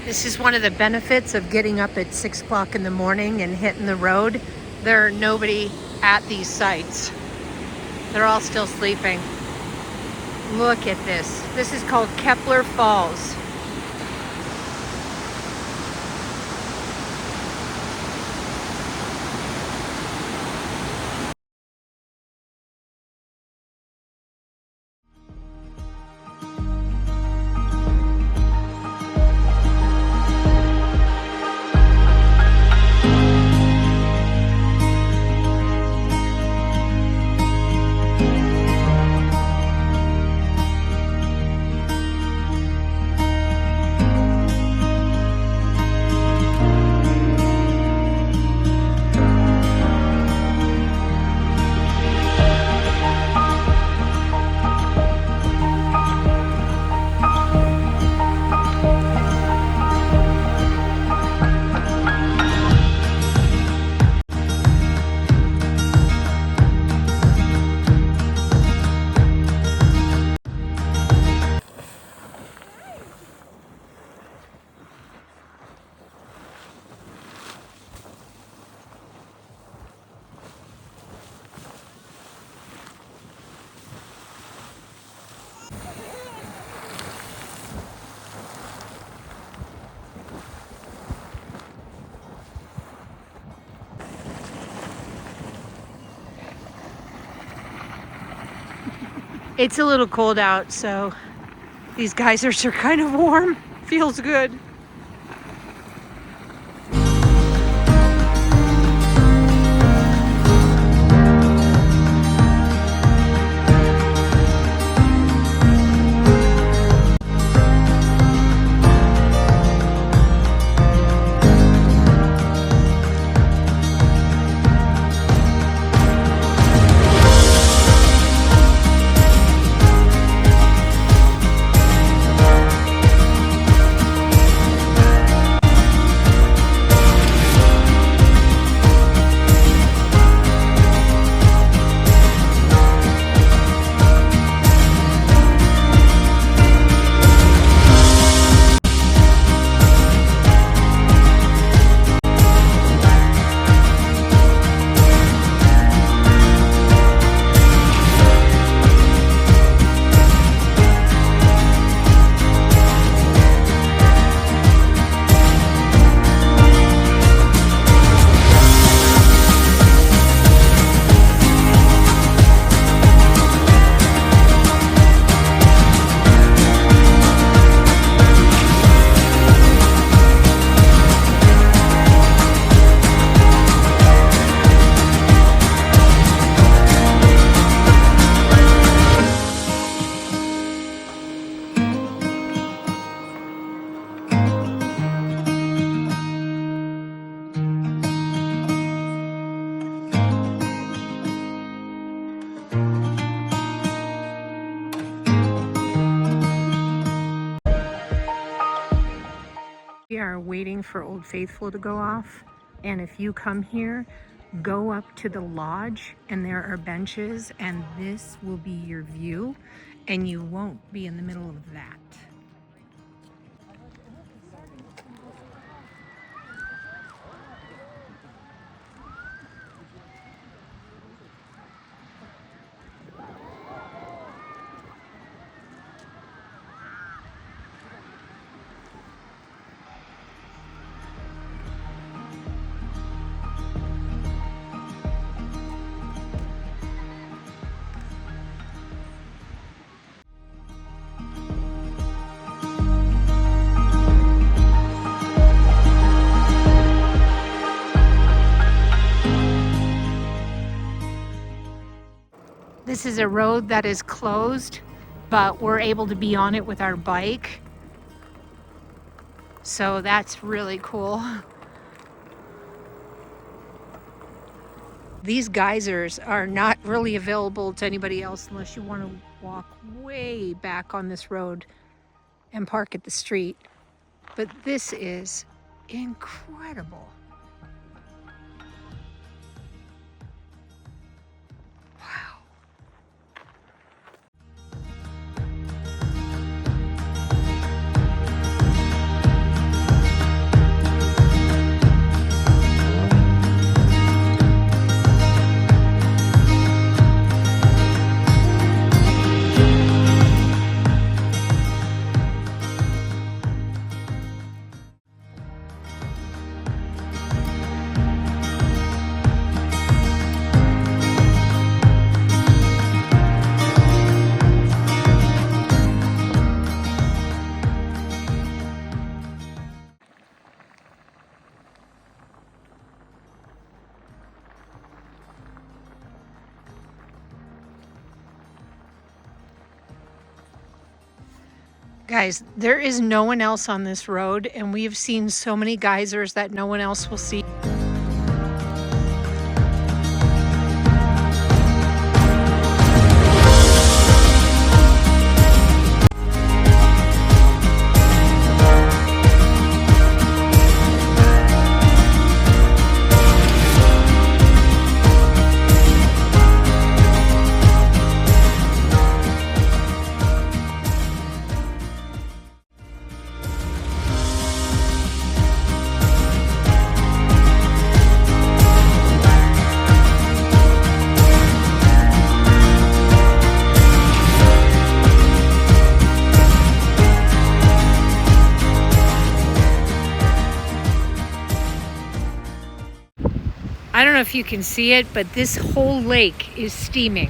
This is one of the benefits of getting up at 6 o'clock in the morning and hitting the road. There are nobody at these sites. They're all still sleeping. Look at this. This is called Kepler Falls. It's a little cold out, so these geysers are kind of warm. Feels good. We are waiting for Old Faithful to go off, and if you come here, go up to the lodge and there are benches and this will be your view and you won't be in the middle of that. This is a road that is closed, but we're able to be on it with our bike. So that's really cool. These geysers are not really available to anybody else unless you want to walk way back on this road and park at the street. But this is incredible. Guys, there is no one else on this road, and we have seen so many geysers that no one else will see. I don't know if you can see it, but this whole lake is steaming.